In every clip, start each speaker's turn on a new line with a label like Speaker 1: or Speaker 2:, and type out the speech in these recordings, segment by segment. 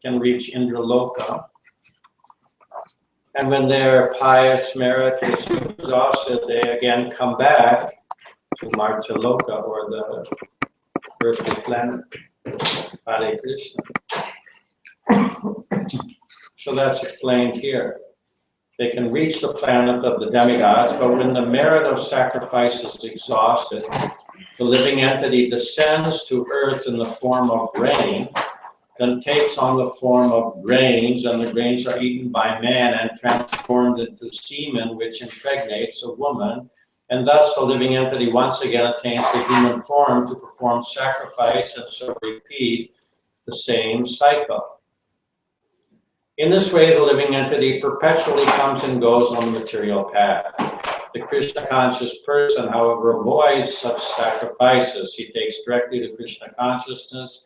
Speaker 1: can reach Indraloka. And when their pious merit is exhausted, they again come back to Martyaloka, or the earthly planet. Hare Krishna. So that's explained here. They can reach the planet of the demigods, but when the merit of sacrifice is exhausted, the living entity descends to earth in the form of rain, then takes on the form of grains, and the grains are eaten by man and transformed into semen, which impregnates a woman, and thus the living entity once again attains the human form to perform sacrifice and so repeat the same cycle. In this way, the living entity perpetually comes and goes on the material path. The Krishna conscious person, however, avoids such sacrifices. He takes directly to Krishna consciousness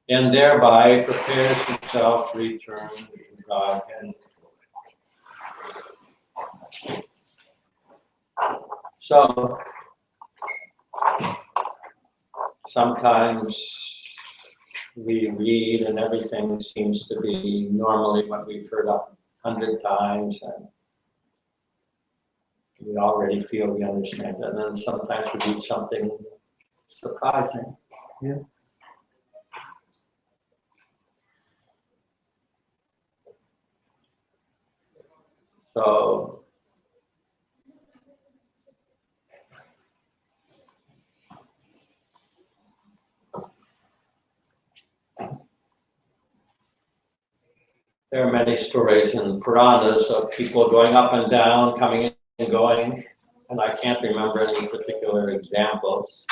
Speaker 1: and thereby prepares himself to return to God. So, sometimes we read and everything seems to be normally what we've heard 100 times, and we already feel we understand it. And then sometimes we read something surprising. Yeah. So, there are many stories in Puranas of people going up and down, coming in and going, and I can't remember any particular examples.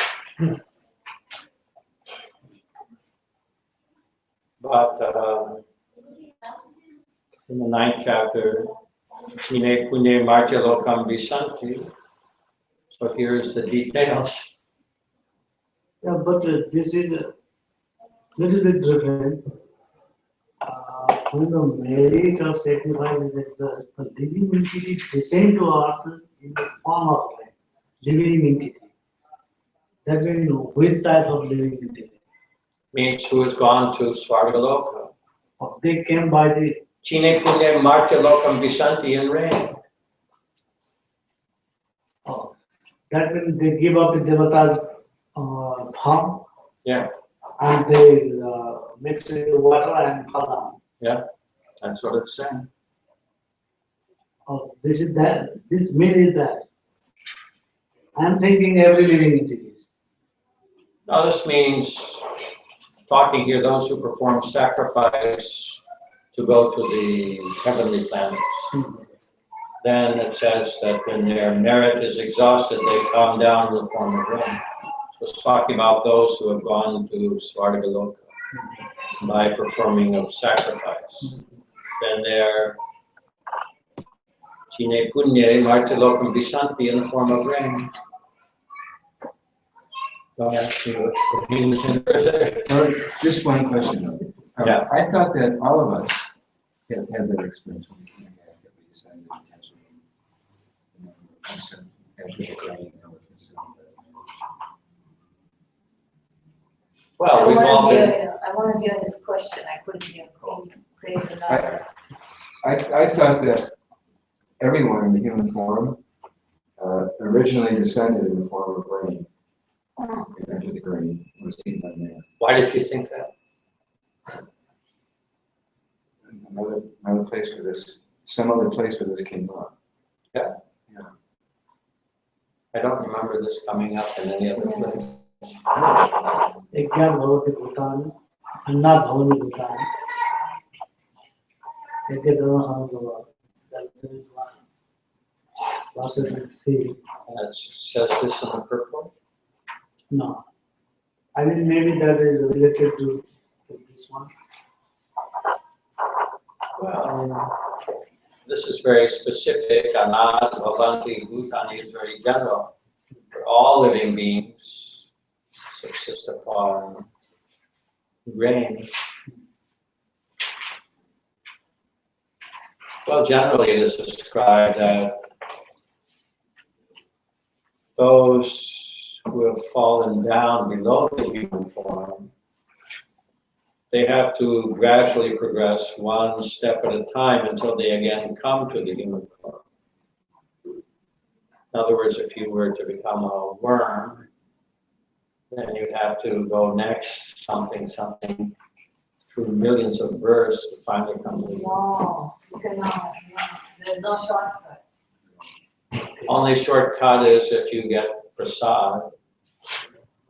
Speaker 1: But in the 9th chapter, Chine Punye Martya Lokam Visanti. So here's the details.
Speaker 2: Yeah, but this is a little bit different. When the merit of sacrifice is that the living entity descend to earth in the form of life, living entity. That we know which type of living entity.
Speaker 1: Means who has gone to Svargaloka.
Speaker 2: They came by the
Speaker 1: Chine Punye Martya Lokam Visanti in rain.
Speaker 2: that means they give up the devata's form.
Speaker 1: Yeah.
Speaker 2: And they mix it with water and fall down.
Speaker 1: Yeah, that's what it's saying.
Speaker 2: Oh, this is that. This means that. I'm thinking every living entity.
Speaker 1: Now this means, talking here, those who perform sacrifice to go to the heavenly planets. Then it says that when their merit is exhausted, they come down to the form of rain. So it's talking about those who have gone to Svargaloka by performing of sacrifice. Then they're Chine Punye Martya Lokam Visanti in the form of rain. Don't ask me what's the meaning there.
Speaker 3: Just one question though.
Speaker 1: Yeah.
Speaker 3: I thought that all of us had that experience when we came here, that we decided
Speaker 1: Well, we've all been.
Speaker 4: I want to hear this question. I couldn't hear. Say it louder.
Speaker 3: I thought that everyone in the human form originally descended in the form of rain. They entered the grain, was seen by man.
Speaker 1: Why did you think that?
Speaker 3: Another place where this, some other place where this came up.
Speaker 1: Yeah.
Speaker 3: Yeah.
Speaker 1: I don't remember this coming up in any other place.
Speaker 2: Ekya bhavati bhutani, anna bhavani bhutani. Ekya dharma samudava. That is one. Verses 3.
Speaker 1: It says this in the purple.
Speaker 2: No. I mean, maybe that is related to this one.
Speaker 1: Well, this is very specific. Anat Bhavanti Bhutani is very general. For all living beings subsist upon grain. Well, generally it is described that those who have fallen down below the human form they have to gradually progress one step at a time until they again come to the human form. In other words, if you were to become a worm, then you have to go next something through millions of births to finally come to the human form.
Speaker 4: No, you cannot, no, there's no shortcut.
Speaker 1: Only shortcut is if you get prasad.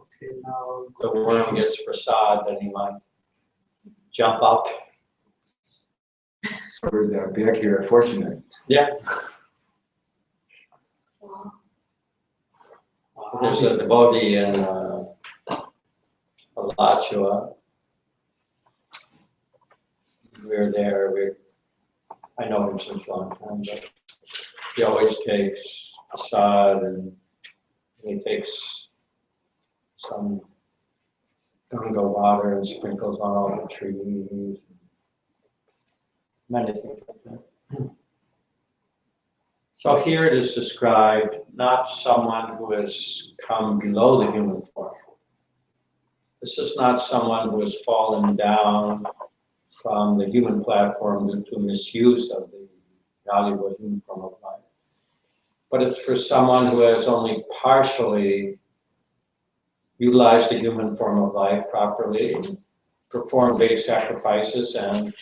Speaker 2: Okay, now,
Speaker 1: The worm gets prasad, then he might jump up.
Speaker 3: So is that back here fortunate?
Speaker 1: Yeah.
Speaker 4: Wow.
Speaker 1: There's a devotee in Alachua. We're there. I know him since a long time, but he always takes prasad and he takes some Ganga water and sprinkles on all the trees. Many things like that. So here it is described, not someone who has come below the human form. This is not someone who has fallen down from the human platform due to misuse of the valuable human form of life. But it's for someone who has only partially utilized the human form of life properly, performed great sacrifices, and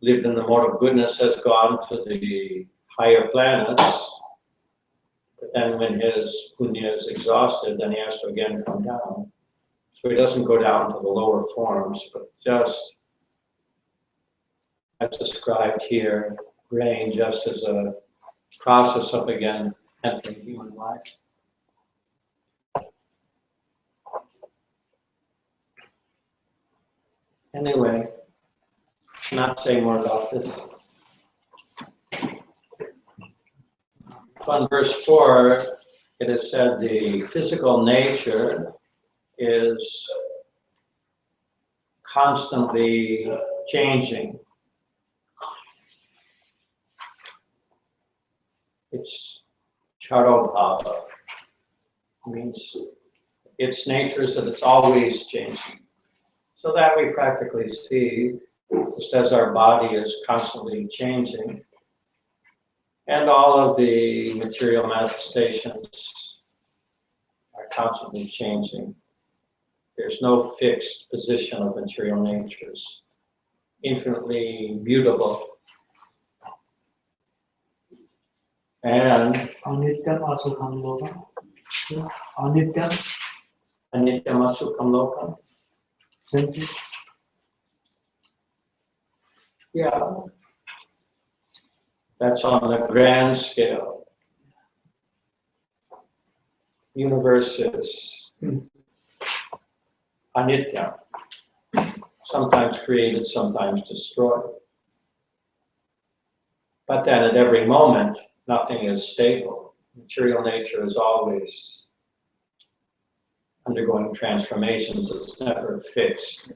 Speaker 1: lived in the mode of goodness, has gone to the higher planets. But then when his punya is exhausted, then he has to again come down. So he doesn't go down to the lower forms, but just as described here, grain just as a process of again entering human life. Anyway, not say more about this. So in verse 4, it is said the physical nature is constantly changing. It's charobhava. Means its nature is that it's always changing. So that we practically see, just as our body is constantly changing, and all of the material manifestations are constantly changing. There's no fixed position of material natures, infinitely mutable. And
Speaker 2: Anityam Asukham Lokam. Anityam,
Speaker 1: Anityam Asukham Lokam.
Speaker 2: simply,
Speaker 1: Yeah. That's on the grand scale. Universe is anitya, sometimes created, sometimes destroyed. But then at every moment, nothing is stable. Material nature is always undergoing transformations. It's never fixed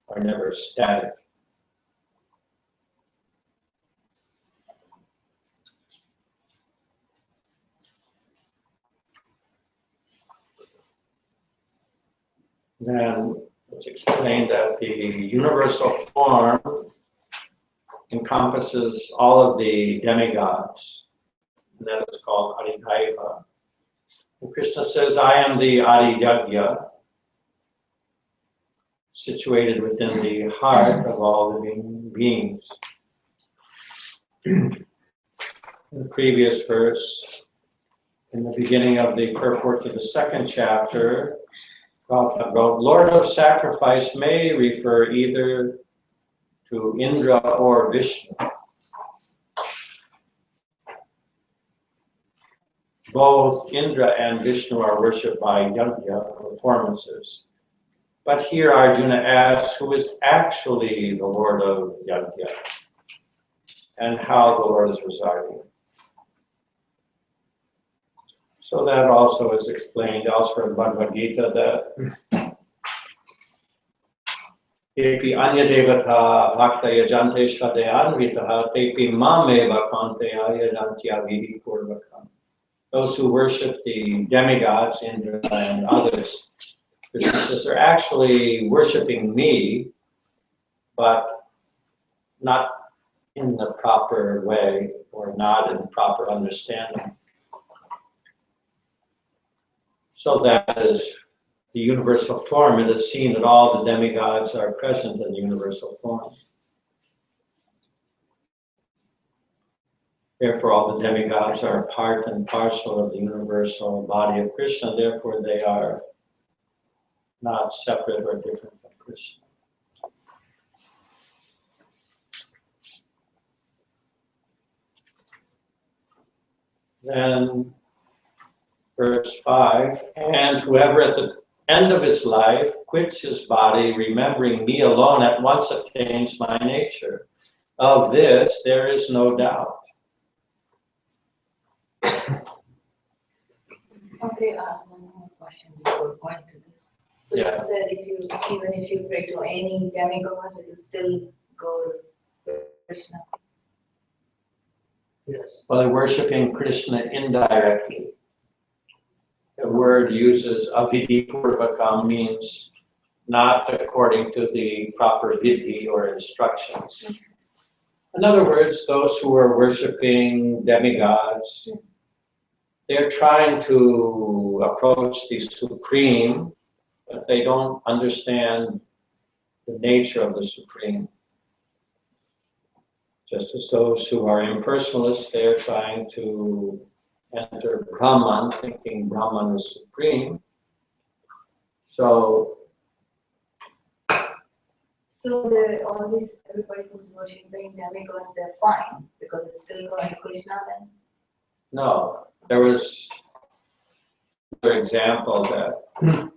Speaker 1: or never static. Then it's explained that the universal form encompasses all of the demigods, and that is called Adidaiva. And Krishna says, I am the Adiyagya, situated within the heart of all living beings. In the previous verse, in the beginning of the purport to the second chapter, Prabhupada wrote, Lord of sacrifice may refer either to Indra or Vishnu. Both Indra and Vishnu are worshipped by yajna performances. But here Arjuna asks, who is actually the Lord of yajna, and how the Lord is residing. So that also is explained elsewhere in BhagavadGita that Tepi anya devata bhakta yajante shraddhayanvitaha tepi mameva kanteya yajantya vihi purvakam. Those who worship the demigods, Indra and others, Krishna says they're actually worshiping me but not in the proper way or not in proper understanding. So that is the universal form. It is seen that all the demigods are present in the universal form. Therefore, all the demigods are part and parcel of the universal body of Krishna. Therefore, they are not separate or different from Krishna. Then, verse 5, and whoever at the end of his life quits his body, remembering me alone, at once attains my nature. Of this, there is no doubt.
Speaker 4: Okay, one more question before going to this. So you
Speaker 1: Yeah.
Speaker 4: said even if you pray to any demigods, it will still go to Krishna.
Speaker 2: Yes.
Speaker 1: Well, they're worshiping Krishna indirectly. The word uses avidhi purvakam, means not according to the proper vidhi or instructions. In other words, those who are worshiping demigods, they're trying to approach the Supreme, but they don't understand the nature of the Supreme. Just as those who are impersonalists, they're trying to enter Brahman, thinking Brahman is supreme. So
Speaker 4: All this, everybody who's worshiping demigods, they're fine because it's still going to Krishna then?
Speaker 1: no, there was another example that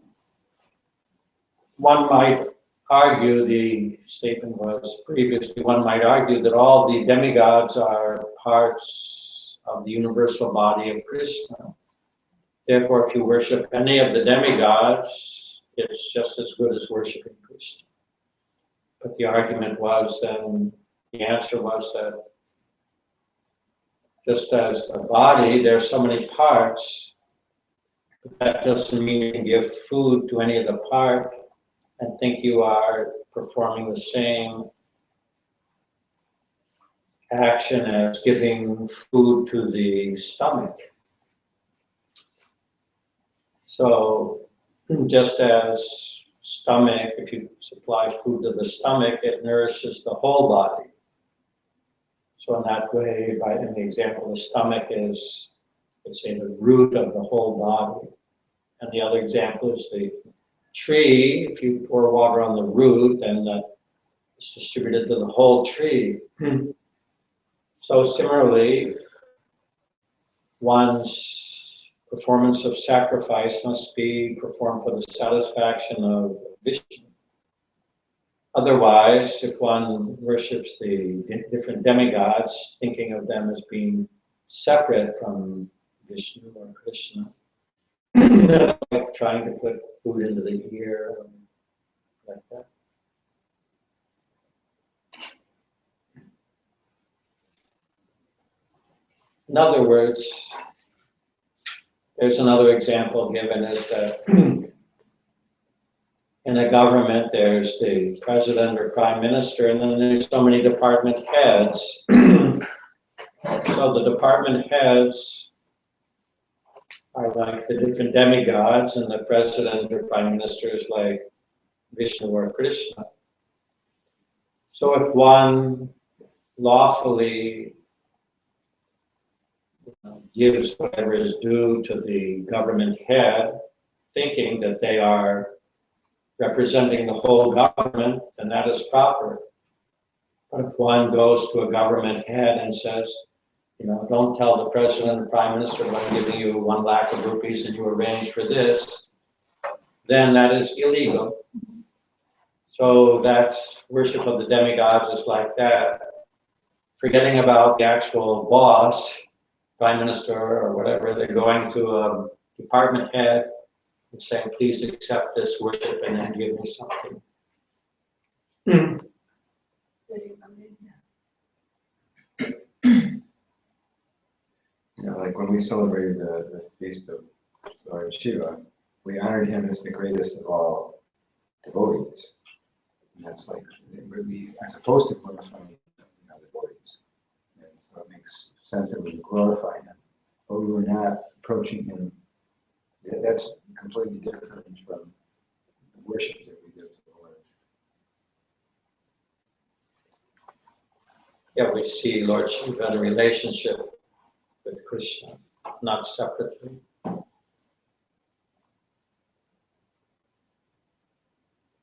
Speaker 1: one might argue, the statement was previously, one might argue that all the demigods are parts of the universal body of Krishna. Therefore, if you worship any of the demigods, it's just as good as worshiping Krishna. But the argument was then, the answer was that just as the body, there are so many parts, but that doesn't mean you can give food to any of the part and think you are performing the same action as giving food to the stomach. So just as stomach, if you supply food to the stomach, it nourishes the whole body. So in that way, in the example, the stomach is, let's say, the root of the whole body. And the other example is the tree. If you pour water on the root, then it's distributed to the whole tree. So similarly, one's performance of sacrifice must be performed for the satisfaction of Vishnu. Otherwise, if one worships the different demigods, thinking of them as being separate from Vishnu or Krishna, that's like trying to put food into the ear, like that. In other words, there's another example given is that in a government, there's the president or prime minister, and then there's so many department heads. So the department heads are like the different demigods, and the president or prime minister is like Vishnu or Krishna. So if one lawfully gives whatever is due to the government head, thinking that they are representing the whole government, then that is proper. But if one goes to a government head and says, don't tell the president or prime minister I'm giving you 1 lakh of rupees and you arrange for this, then that is illegal. So that's worship of the demigods is like that. Forgetting about the actual boss, prime minister or whatever, they're going to a department head and saying, please accept this worship and then give me something.
Speaker 3: Like when we celebrated the feast of Lord Shiva, we honored him as the greatest of all devotees. And that's like, we are supposed to glorify the devotees. And so it makes sense that we glorify him, but we were not approaching him. That's completely different from the worship that we give to the Lord.
Speaker 1: Yeah, we see Lord Shiva in relationship with Krishna, not separately.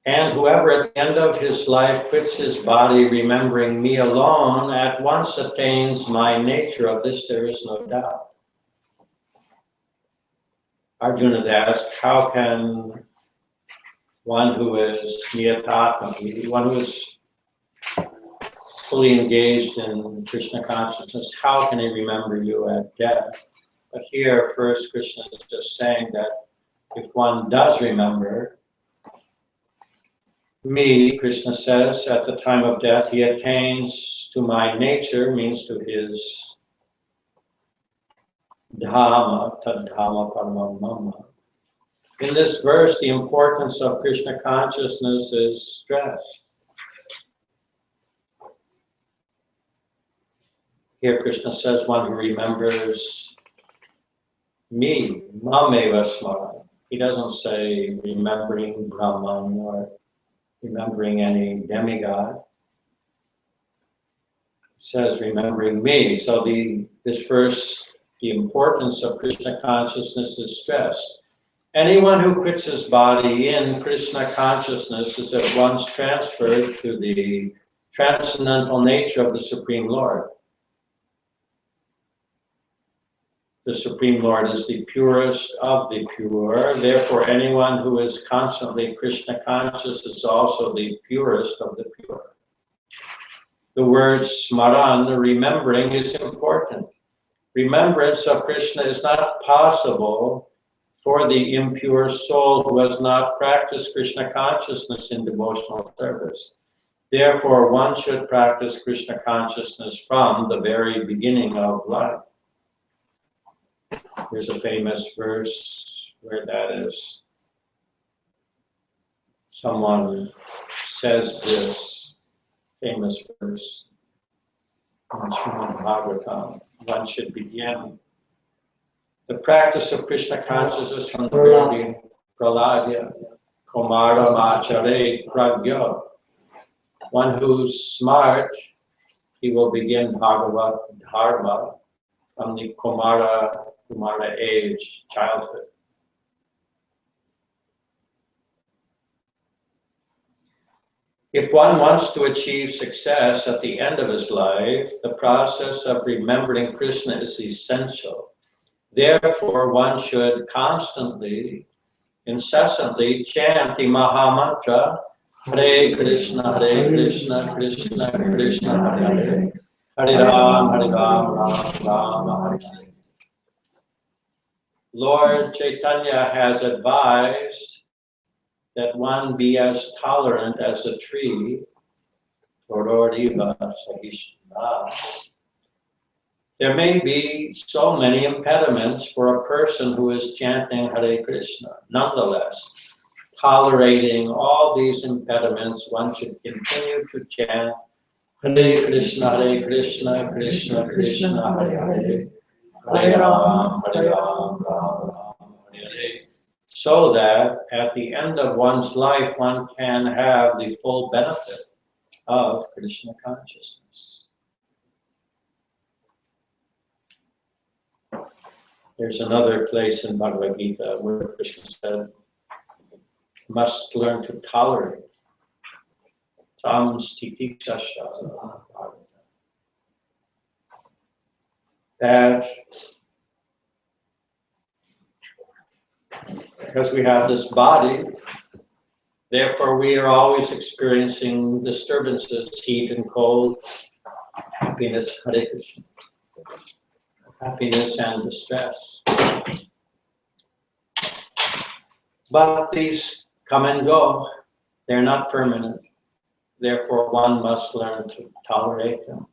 Speaker 1: And whoever at the end of his life quits his body, remembering me alone, at once attains my nature. Of this there is no doubt. Arjuna asked, how can one who is niyatatma, one who is fully engaged in Krishna consciousness, how can he remember you at death? But here, first, Krishna is just saying that if one does remember me, Krishna says, at the time of death, he attains to my nature, means to his dhamma, tadhamma paramam mama. In this verse, the importance of Krishna consciousness is stressed. Here Krishna says, one who remembers me, mameva smara. He doesn't say remembering Brahman or remembering any demigod. It says remembering me. So this verse, the importance of Krishna consciousness is stressed. Anyone who quits his body in Krishna consciousness is at once transferred to the transcendental nature of the Supreme Lord. The Supreme Lord is the purest of the pure. Therefore, anyone who is constantly Krishna conscious is also the purest of the pure. The word smaran, the remembering, is important. Remembrance of Krishna is not possible for the impure soul who has not practiced Krishna consciousness in devotional service. Therefore, one should practice Krishna consciousness from the very beginning of life. There's a famous verse where that is. Someone says this famous verse in Srimad Bhagavatam. One should begin the practice of Krishna consciousness from the very beginning. Praladya, Kumara Machare Pragya. One who's smart, he will begin Bhagavad Dharma from the Kumara age, childhood. If one wants to achieve success at the end of his life, the process of remembering Krishna is essential. Therefore, one should constantly, incessantly chant the Maha Mantra, Hare Krishna, Krishna Krishna, Hare Hare, Hare Ram, Ram Ram, Hare Hare. Lord Chaitanya has advised that one be as tolerant as a tree, Tororiva Sahishnava. There may be so many impediments for a person who is chanting Hare Krishna. Nonetheless, tolerating all these impediments, one should continue to chant Hare Krishna, Krishna Krishna, Hare Hare, Hare Ram, Ram Ram, Hare Hare, so that at the end of one's life, one can have the full benefit of Krishna consciousness. There's another place in Bhagavad Gita where Krishna said, must learn to tolerate. Tam stitikshasha. That because we have this body, therefore we are always experiencing disturbances, heat and cold, happiness, Hare Krishna, happiness and distress. But these come and go. They're not permanent. Therefore, one must learn to tolerate them.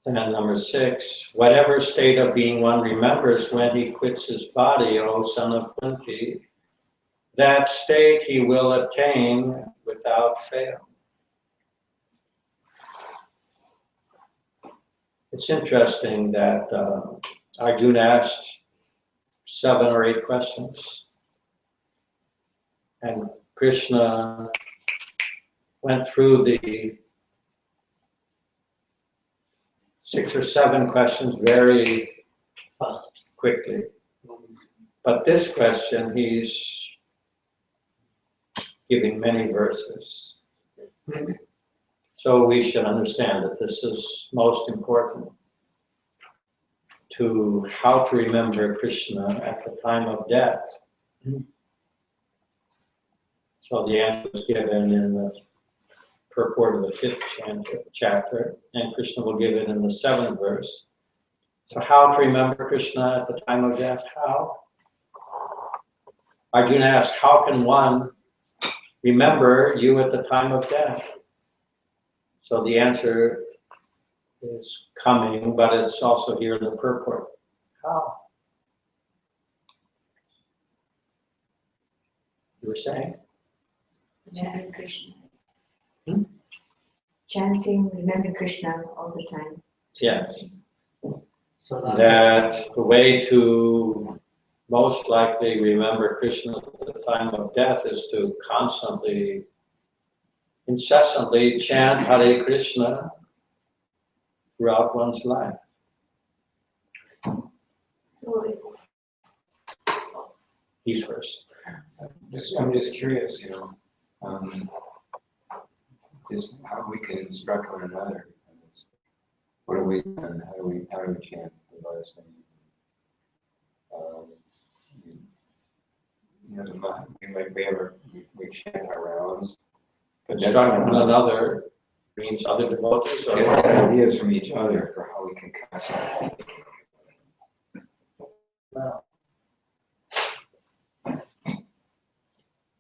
Speaker 1: And then number 6, whatever state of being one remembers when he quits his body, O son of Kunti, that state he will attain without fail. It's interesting that Arjuna asked 7 or 8 questions, and Krishna went through the 6 or 7 questions very
Speaker 2: Fast.
Speaker 1: quickly. But this question, he's giving many verses. So we should understand that this is most important to how to remember Krishna at the time of death. So the answer is given in the purport of the 5th chapter, and Krishna will give it in the 7th verse. So how to remember Krishna at the time of death? How? Arjuna asked, how can one remember you at the time of death? So the answer is coming, but it's also here in the purport. How? You were saying?
Speaker 4: Chanting Krishna.
Speaker 1: Hmm?
Speaker 4: Chanting, remember Krishna all the time.
Speaker 1: Yes.
Speaker 2: So
Speaker 1: That the way to most likely remember Krishna at the time of death is to constantly, incessantly chant Hare Krishna throughout one's life.
Speaker 4: So
Speaker 1: He's first.
Speaker 3: I'm just curious, just how we can instruct one another. What do we done? How do we chant the Lord's name? We chant our rounds. But that's
Speaker 1: Instruct one
Speaker 3: not
Speaker 1: another means other devotees or
Speaker 3: get ideas from each other for how we can constantly.
Speaker 1: well, of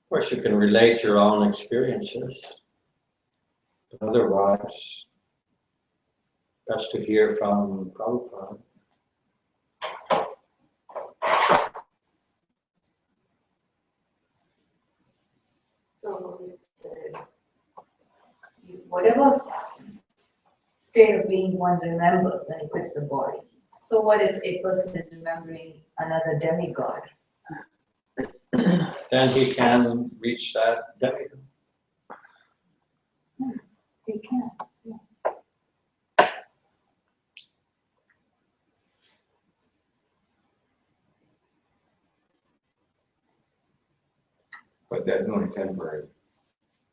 Speaker 1: course, you can relate your own experiences. But otherwise, best to hear from Prabhupada.
Speaker 4: So it's whatever state of being one remembers when he quits the body. So what if a person is remembering another demigod?
Speaker 1: Then he can reach that demigod.
Speaker 4: He can.
Speaker 3: But that's only temporary.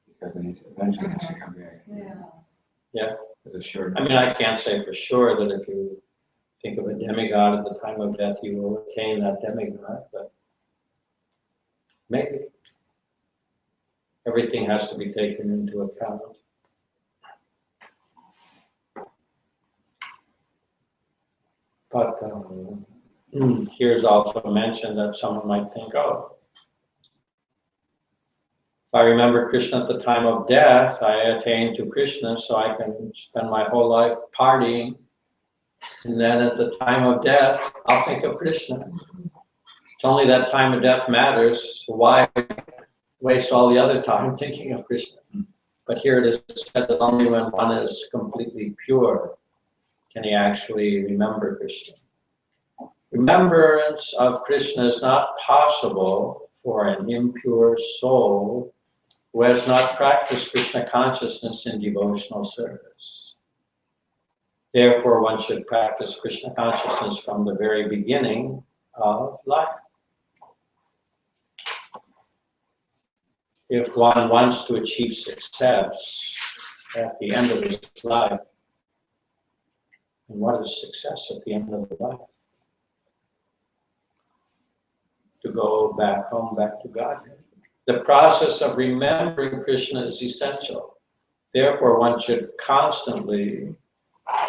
Speaker 3: Because then he's eventually has to come back.
Speaker 4: Yeah.
Speaker 3: As a short.
Speaker 1: I mean, I can't say for sure that if you think of a demigod at the time of death, you will attain that demigod, but maybe. Everything has to be taken into account. But here's also mentioned that someone might think, oh, if I remember Krishna at the time of death, I attain to Krishna, so I can spend my whole life partying. And then at the time of death, I'll think of Krishna. It's only that time of death matters. Why waste all the other time thinking of Krishna? But here it is said that only when one is completely pure can he actually remember Krishna. Remembrance of Krishna is not possible for an impure soul who has not practiced Krishna consciousness in devotional service. Therefore, one should practice Krishna consciousness from the very beginning of life. If one wants to achieve success at the end of his life, and what is success at the end of the life? To go back home, back to God. The process of remembering Krishna is essential. Therefore, one should constantly,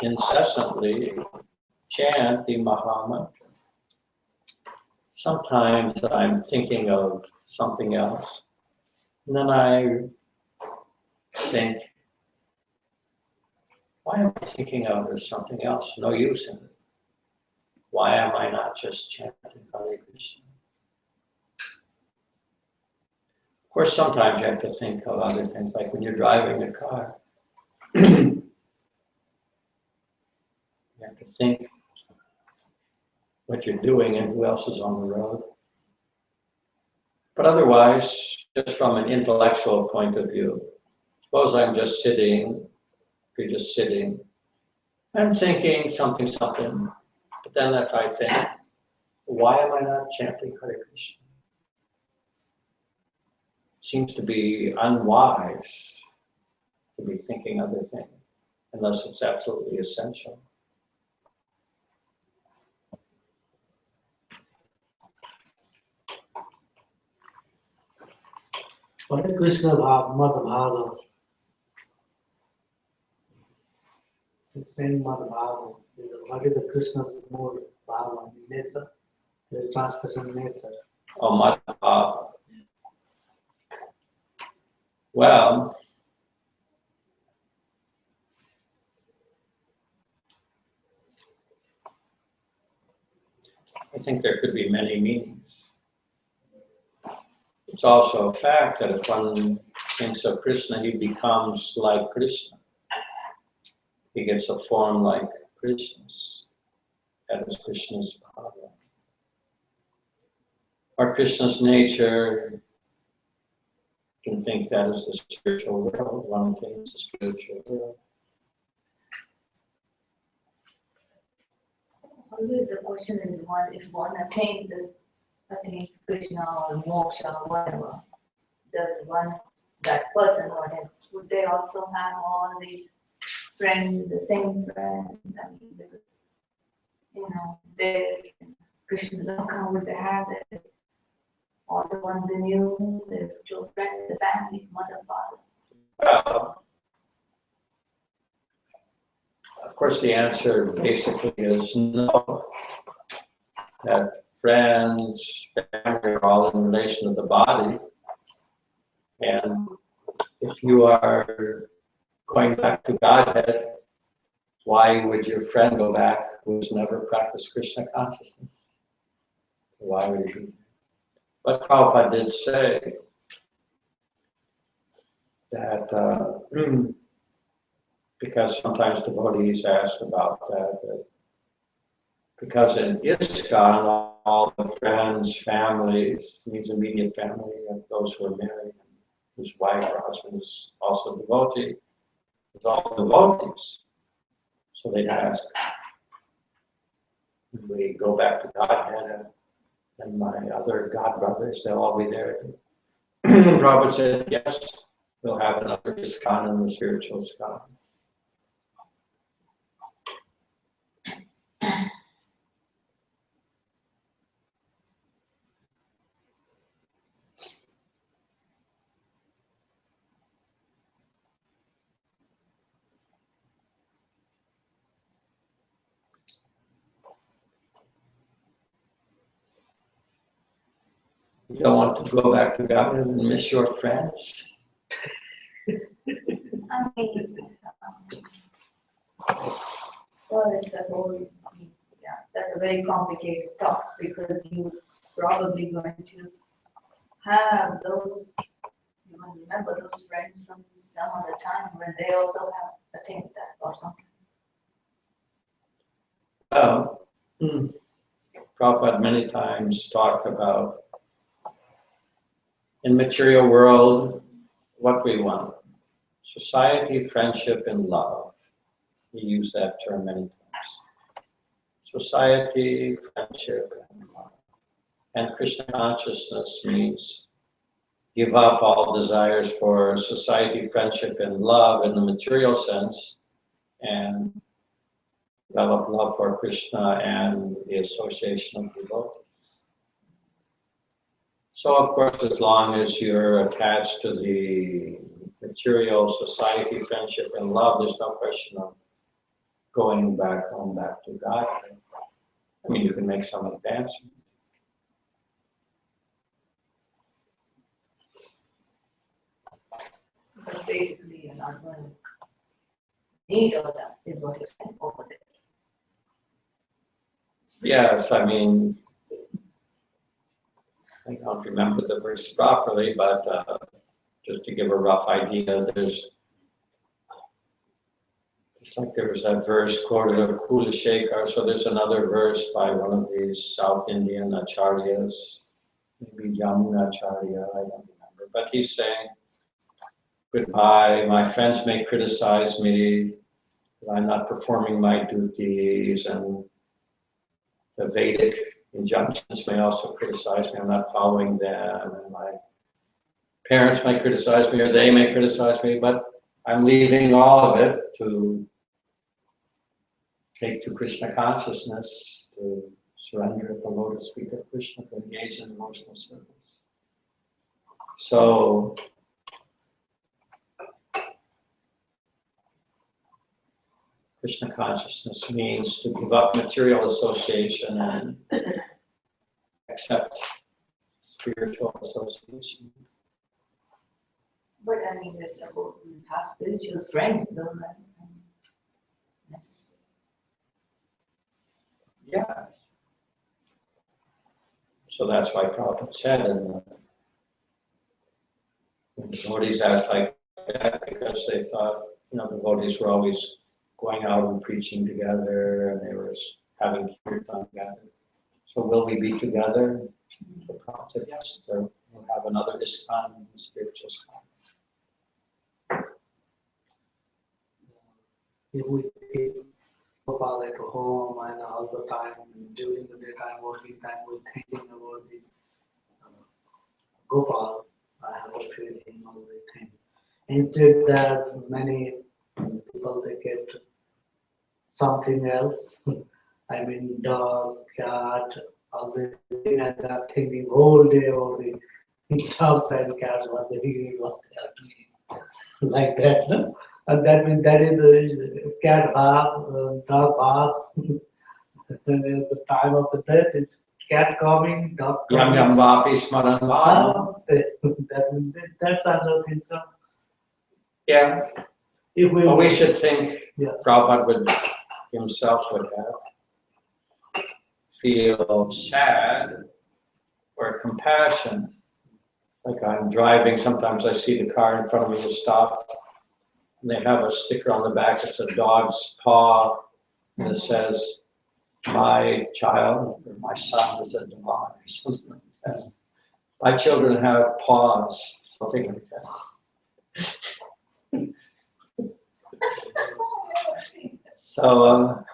Speaker 1: incessantly chant the Mahamantra. Sometimes I'm thinking of something else, and then I think, Why am I thinking of as something else? No use in it. Why am I not just chanting Hare Krishna? Of course, sometimes you have to think of other things, like when you're driving a car. You have to think what you're doing and who else is on the road. But otherwise, just from an intellectual point of view, suppose I'm just sitting, you're just sitting, I'm thinking something, but then if I think, why am I not chanting Hare Krishna? Seems to be unwise to be thinking other things, unless it's absolutely essential.
Speaker 2: Hare Krishna Mother Bhagavad. The same Mother Bhagavad. What is the Krishna's mode Bhagavad nature? The translation nature.
Speaker 1: Oh, my well, I think there could be many meanings. It's also a fact that if one thinks of Krishna, he becomes like Krishna. He gets a form like Krishna's. That is Krishna's power. Or Krishna's nature, you can think that is the spiritual world. One thinks the spiritual world.
Speaker 4: Always the question is if one attains Krishna or moksha or whatever, does that person, whatever, would they also have all these friends, the same friends? I mean, because, they Krishna Loka, would they have it? All the ones they knew, their close friends, the family, mother, father.
Speaker 1: Well, of course, the answer basically is no. That friends, family are all in relation to the body. And if you are going back to Godhead, why would your friend go back who's never practiced Krishna consciousness? Why would he? But Prabhupada did say that because sometimes devotees ask about that because in ISKCON, all the friends, families, means immediate family of those who are married, whose wife or husband is also devotee, it's all devotees. So they ask, we go back to Godhead and my other God brothers, they'll all be there. Prabhupada said, yes, we'll have another ISKCON in the spiritual ISKCON. You don't want to go back to God and miss your friends?
Speaker 4: I mean, well, it's a whole, that's a very complicated talk because you're probably going to have those, you will remember those friends from some other time when they also have attained that or something.
Speaker 1: Well, Prabhupada many times talked about in material world what we want. Society, friendship, and love. We use that term many times. Society, friendship, and love. And Krishna consciousness means give up all desires for society, friendship, and love in the material sense, and develop love for Krishna and the association of devotees. So, of course, as long as you're attached to the material, society, friendship, and love, there's no question of going back to God. I mean, you can make some advancement.
Speaker 4: But basically, you're not going to need all that, is what you're saying over there.
Speaker 1: Yes, I mean, I don't remember the verse properly, but just to give a rough idea, there's just like there was that verse quoted of Kula Shekhar, so there's another verse by one of these South Indian acharyas, maybe Yamunacharya, I don't remember, but he's saying, goodbye, my friends may criticize me, that I'm not performing my duties, and the Vedic injunctions may also criticize me, I'm not following them, and my parents might criticize me, or they may criticize me, but I'm leaving all of it to take to Krishna consciousness, to surrender at the lotus feet of Krishna, to engage in emotional service. So, Krishna consciousness means to give up material association and accept spiritual association.
Speaker 4: But I mean, we're supposed to have spiritual friends, though, right? Necessary.
Speaker 1: Yeah. So that's why Prabhupada said, and when devotees asked like that, because they thought, devotees were always going out and preaching together, and they were having kirtan together. So will we be together? So Prabhupada said, yes, we'll have another ISKCON, spiritual ISKCON.
Speaker 2: If we keep Gopal at home and all the time, during the daytime, working time, we're thinking about the Gopal, I have a feeling all the thing. Instead that many people, they get something else. I mean, dog, cat, all the thing, and they're thinking whole day about the dogs and cats, what they eat, what they are doing, like that. No? And that means that is the cat bath, dog bath. Then the time of the death is cat coming, dog
Speaker 1: Yam
Speaker 2: coming.
Speaker 1: yam vapi smaran vapi.
Speaker 2: That's another thing. So
Speaker 1: Yeah,
Speaker 2: if we,
Speaker 1: but we should think
Speaker 2: yeah.
Speaker 1: Prabhupada himself would have feel sad or compassion. Like I'm driving, sometimes I see the car in front of me is stopped, and they have a sticker on the back, it's a dog's paw, and it says, my child, or my son is a dog, or something like that. My children have paws, something like that. So,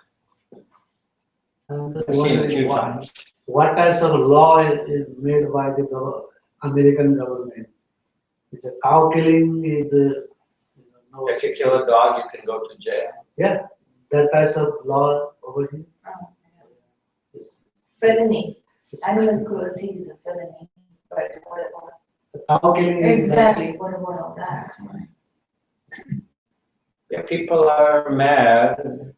Speaker 1: I've seen it a few times.
Speaker 2: What types of law is made by the American government? Is a cow killing, is no.
Speaker 1: If you kill a dog, you can go to jail.
Speaker 2: Yeah, that types of law over here. Yes.
Speaker 4: Felony,
Speaker 2: Yes.
Speaker 4: animal cruelty is a felony, but what
Speaker 2: The cow killing is
Speaker 4: exactly, what about all that?
Speaker 1: Yeah, people are mad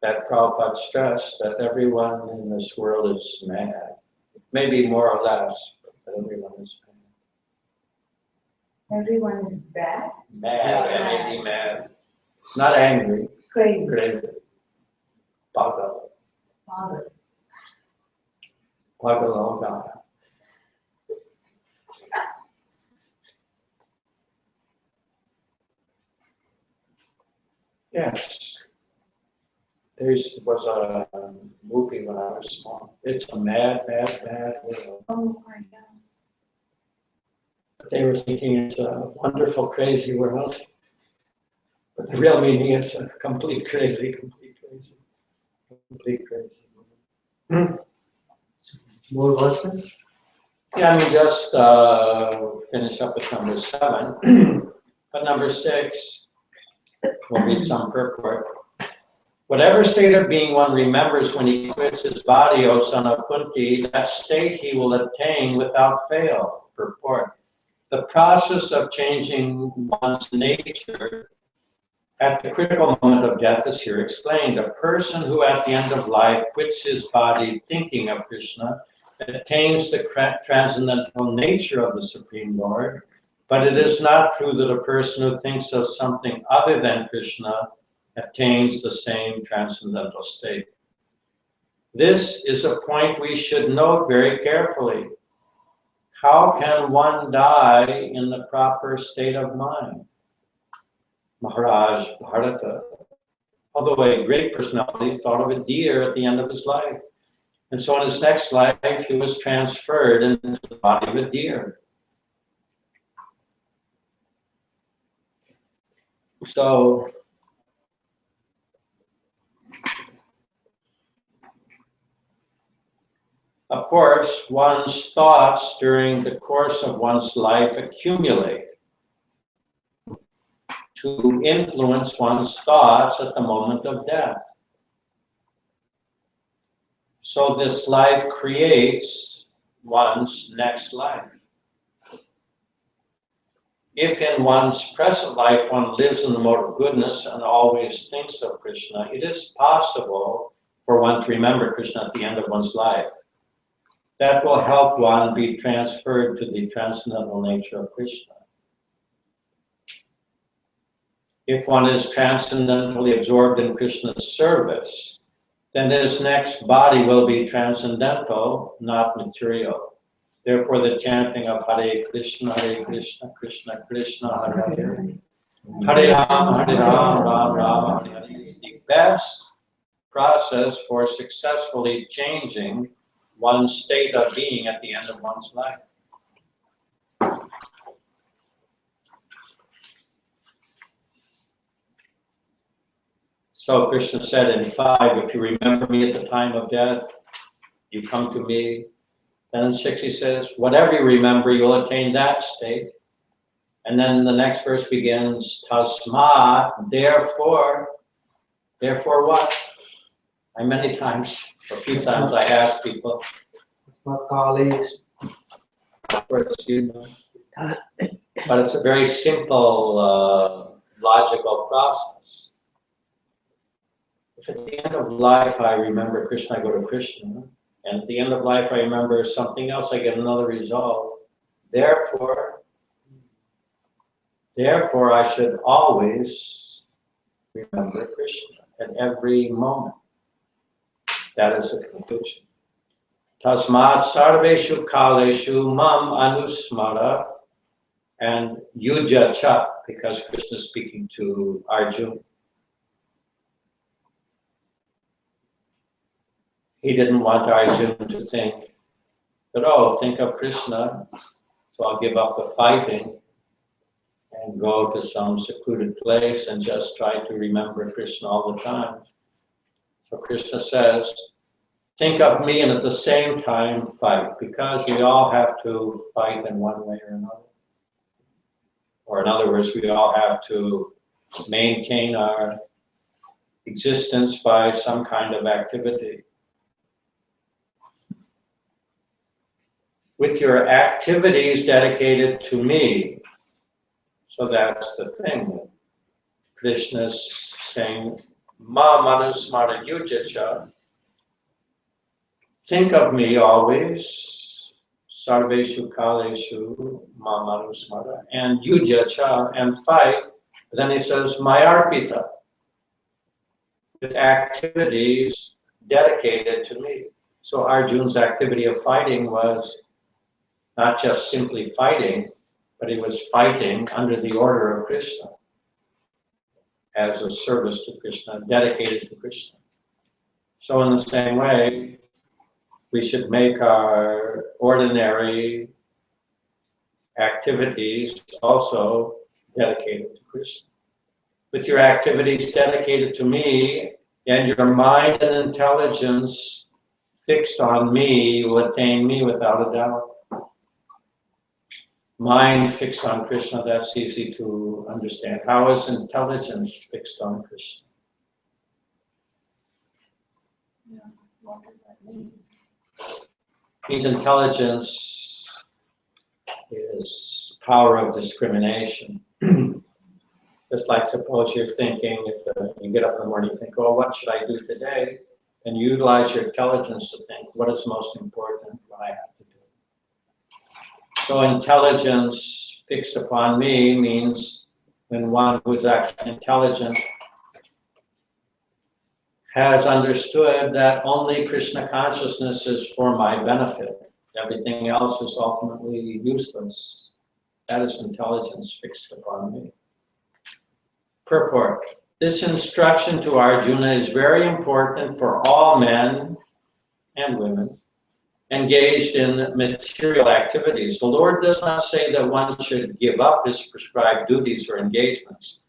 Speaker 1: that Prabhupada stressed that everyone in this world is mad. Maybe more or less, but everyone is mad.
Speaker 4: Everyone is bad,
Speaker 1: Mad, M-A-D, mad. Not angry,
Speaker 4: crazy,
Speaker 1: crazy. Bhagav,
Speaker 4: father.
Speaker 1: Bhagavadgita. Yes. There was a movie when I was small. It's a mad, mad, mad world.
Speaker 4: Oh my God.
Speaker 1: But they were thinking it's a wonderful, crazy world. But the real meaning is a complete crazy, complete crazy, complete crazy.
Speaker 2: more verses.
Speaker 1: Yeah, I mean, just finish up with number 7. But number 6, we'll read some purport. Whatever state of being one remembers when he quits his body, O son of Kunti, that state he will attain without fail. Purport. The process of changing one's nature at the critical moment of death is here explained. A person who at the end of life quits his body thinking of Krishna attains the transcendental nature of the Supreme Lord, But it is not true that a person who thinks of something other than Krishna attains the same transcendental state. This is a point we should note very carefully. How can one die in the proper state of mind? Maharaj Bharata, although a great personality, thought of a deer at the end of his life. And so in his next life, he was transferred into the body of a deer. So, of course, one's thoughts during the course of one's life accumulate to influence one's thoughts at the moment of death. So this life creates one's next life. If in one's present life one lives in the mode of goodness and always thinks of Krishna, it is possible for one to remember Krishna at the end of one's life. That will help one be transferred to the transcendental nature of Krishna. If one is transcendentally absorbed in Krishna's service, then his next body will be transcendental, not material. Therefore, the chanting of Hare Krishna, Krishna Krishna, Hare Hare, Hare Ram, Ram Ram, Hare Hare is the best process for successfully changing one's state of being at the end of one's life. So Krishna said in 5, if you remember me at the time of death, you come to me. Then in 6 he says, whatever you remember, you'll attain that state. And then the next verse begins, Tasmat, therefore what? I many times, a few times I ask people,
Speaker 2: It's not college.
Speaker 1: words, you know. But it's a very simple, logical process. If at the end of life I remember Krishna, I go to Krishna. And at the end of life I remember something else, I get another result. Therefore, I should always remember Krishna at every moment. That is the conclusion. Tasmat sarveshu kaleshu mam anusmara, and yuja cha, because Krishna is speaking to Arjuna. He didn't want Arjuna to think that, oh, think of Krishna, so I'll give up the fighting and go to some secluded place and just try to remember Krishna all the time. So Krishna says, think of me and at the same time fight, because we all have to fight in one way or another. Or in other words, we all have to maintain our existence by some kind of activity. With your activities dedicated to me. So that's the thing. Krishna's saying, Ma manusmara yujacha. Think of me always. Sarveshu kaleshu ma manusmara. And yujacha, and fight. Then he says, Mayarpita. With activities dedicated to me. So Arjuna's activity of fighting was not just simply fighting, but he was fighting under the order of Krishna as a service to Krishna, dedicated to Krishna. So in the same way, we should make our ordinary activities also dedicated to Krishna. With your activities dedicated to me and your mind and intelligence fixed on me, you will attain me without a doubt. Mind fixed on Krishna, that's easy to understand. How is intelligence fixed on Krishna?
Speaker 4: Yeah, what does that mean?
Speaker 1: Means intelligence is power of discrimination. Just like suppose you're thinking, if you get up in the morning, you think, oh, what should I do today? And you utilize your intelligence to think, what is most important, what I have to do. So intelligence fixed upon me means when one who is actually intelligent has understood that only Krishna consciousness is for my benefit. Everything else is ultimately useless. That is intelligence fixed upon me. Purport. This instruction to Arjuna is very important for all men and women engaged in material activities. The Lord does not say that one should give up his prescribed duties or engagements.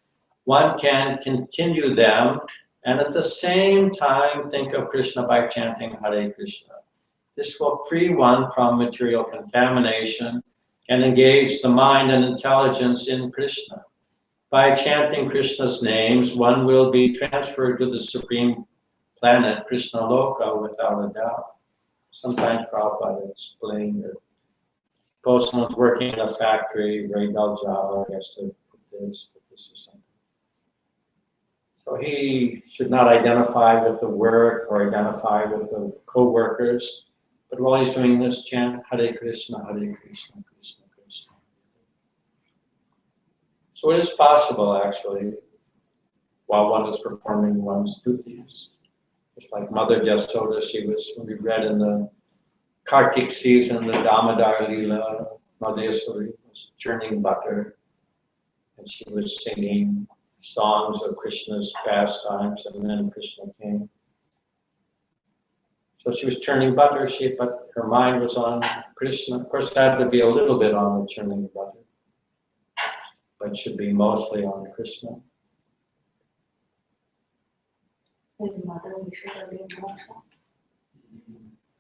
Speaker 1: One can continue them and at the same time think of Krishna by chanting Hare Krishna. This will free one from material contamination and engage the mind and intelligence in Krishna. By chanting Krishna's names, one will be transferred to the supreme planet, Krishna Loka, without a doubt. Sometimes Prabhupada explained that suppose someone's working in a factory, very dull job, he has to put this or something. So he should not identify with the work or identify with the co-workers, but while he's doing this, chant Hare Krishna, Hare Krishna, Krishna Krishna. So it is possible, actually, while one is performing one's duties. It's like Mother just told us, when we read in the Kartik season, the Damodar Leela, Madheswari was churning butter, and she was singing songs of Krishna's pastimes, and then Krishna came. So she was churning butter, but her mind was on Krishna. Of course, it had to be a little bit on the churning butter, but it should be mostly on Krishna.
Speaker 4: Mother Vishnu being moksha.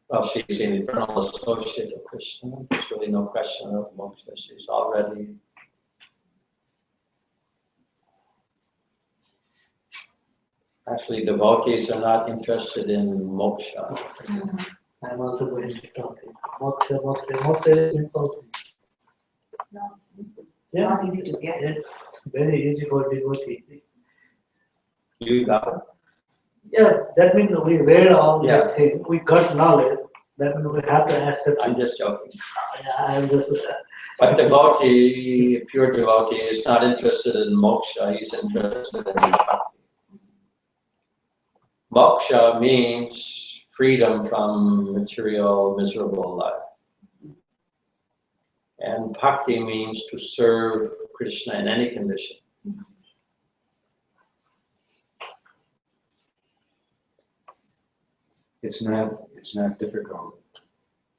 Speaker 1: Well, she's an eternal associate of Krishna. There's really no question of moksha. She's already. Actually, devotees are not interested in moksha.
Speaker 2: I'm also going to talk. Moksha is simple. Yeah.
Speaker 4: Not easy to get.
Speaker 2: Yeah. Very easy for devotee.
Speaker 1: You got it?
Speaker 2: Yes, that means we read all
Speaker 1: Yeah.
Speaker 2: these things, we got knowledge, that means we have to accept
Speaker 1: I'm
Speaker 2: it.
Speaker 1: just joking.
Speaker 2: Yeah, I'm just,
Speaker 1: But devotee, pure devotee, is not interested in moksha. He's interested in bhakti. Moksha means freedom from material, miserable life. And bhakti means to serve Krishna in any condition.
Speaker 3: It's not difficult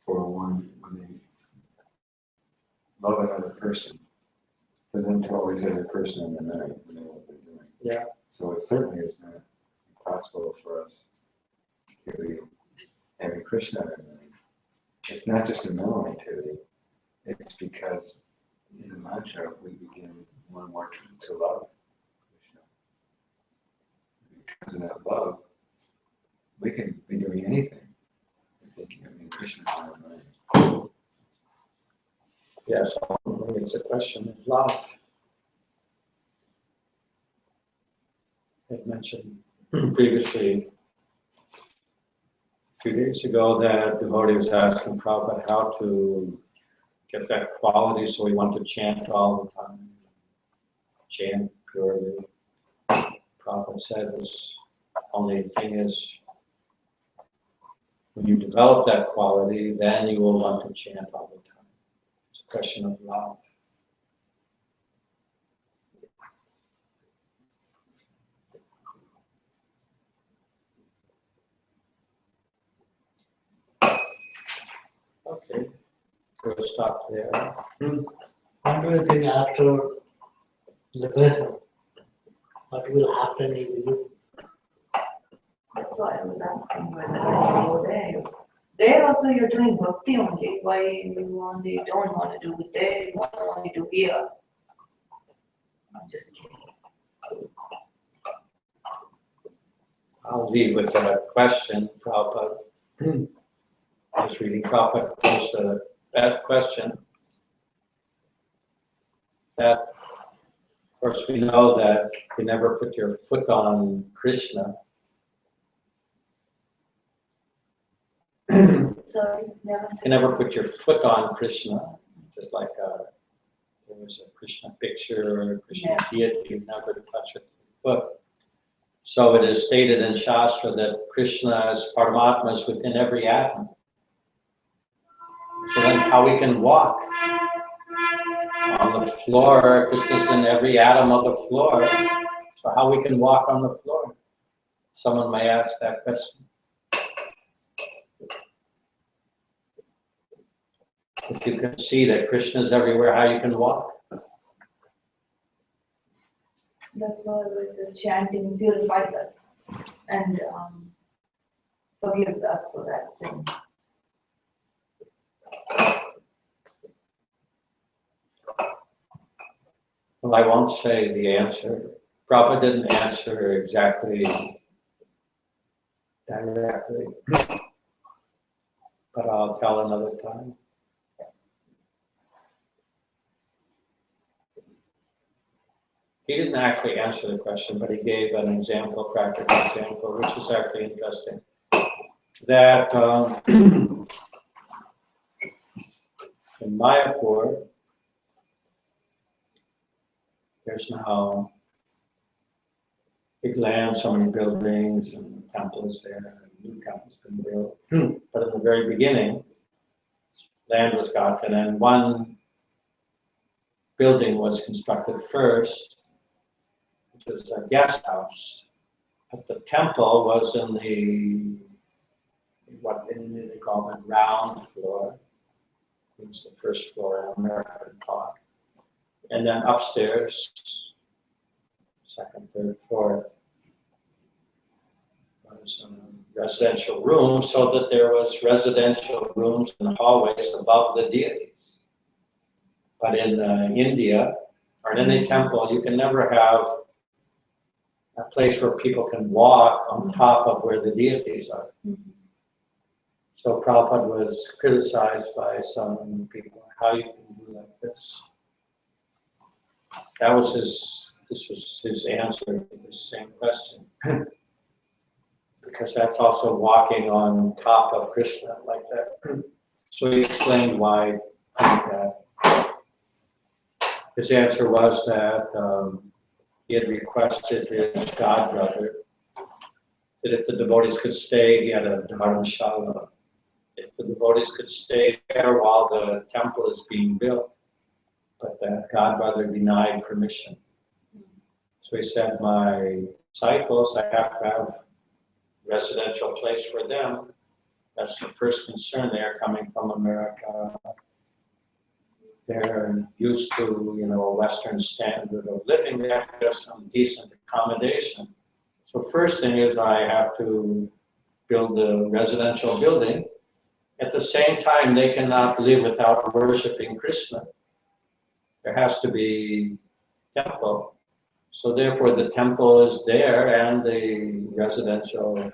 Speaker 3: for one when they love another person, for them to always have a person in the mind and know what they're doing.
Speaker 1: Yeah.
Speaker 3: So it certainly is not impossible for us to be having Krishna in the mind. It's not just a mental activity. It's because in the mantra we begin more and more to love Krishna. Because of that love, we can be doing anything. Krishna in our mind.
Speaker 1: Yes, it's a question of love. I mentioned previously, a few days ago, that devotee was asking Prabhupada how to get that quality, so we want to chant all the time. Chant purely. Prabhupada said this only thing is, when you develop that quality, then you will want to chant all the time. It's a question of love. Okay, we'll stop there.
Speaker 2: what do you think after liberation? What will happen with you?
Speaker 4: That's why I was asking whether you go there. There also you're doing bhakti only. Why you only don't want to do it there? You want to only do here. I'm just kidding.
Speaker 1: I'll leave with a question, Prabhupada. I was reading Prabhupada posed the best question. That, of course, we know that you never put your foot on Krishna.
Speaker 4: Sorry, never
Speaker 1: You never put your foot on Krishna. Just like there was a Krishna picture or a Krishna deity, you never touch it with your foot. So it is stated in Shastra that Krishna's Paramatma is within every atom. So then how we can walk on the floor, Krishna's in every atom of the floor. So how we can walk on the floor? Someone may ask that question. If you can see that Krishna is everywhere, how you can walk?
Speaker 4: That's why the chanting purifies us and forgives us for that sin.
Speaker 1: Well, I won't say the answer. Prabhupada didn't answer exactly directly, but I'll tell another time. He didn't actually answer the question, but he gave an example, practical example, which is actually interesting. That in Mayapur, there's now big land, so many buildings and temples there, and new temples been built. But in the very beginning, land was got, and then one building was constructed first, which was a guest house. But the temple was in the, what they call the ground floor. It was the first floor in American talk. And then upstairs, second, third, fourth, was residential rooms, so that there was residential rooms and hallways above the deities. But in India, or in any temple, you can never have a place where people can walk on top of where the deities are. So Prabhupada was criticized by some people, how you can do like this. That was this was his answer to the same question. Because that's also walking on top of Krishna like that. So he explained why that. His answer was that he had requested his godbrother that if the devotees could stay, he had a dharamshala. If the devotees could stay there while the temple is being built, but that godbrother denied permission. So he said, my disciples, I have to have residential place for them. That's the first concern. They're coming from America. They're used to, a Western standard of living. They have to have some decent accommodation. So first thing is I have to build a residential building. At the same time, they cannot live without worshiping Krishna. There has to be temple. So therefore the temple is there and the residential.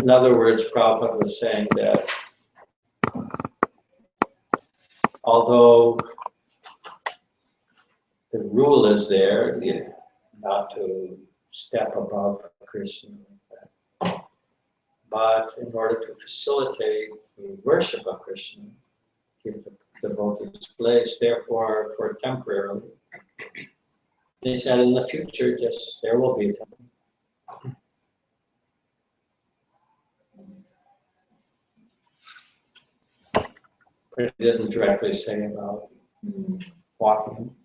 Speaker 1: In other words, Prabhupada was saying that although the rule is there, not to step above Krishna, but in order to facilitate the worship of Krishna, give the devotees place, therefore, for temporarily. They said in the future, there will be a temple. But it didn't directly say about walking.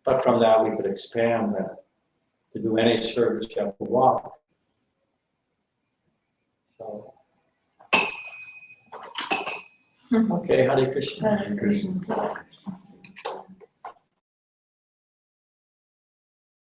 Speaker 1: But from that, we could expand that. To do any service, you have to walk. So, okay, Hare Krishna.
Speaker 4: Hare Krishna.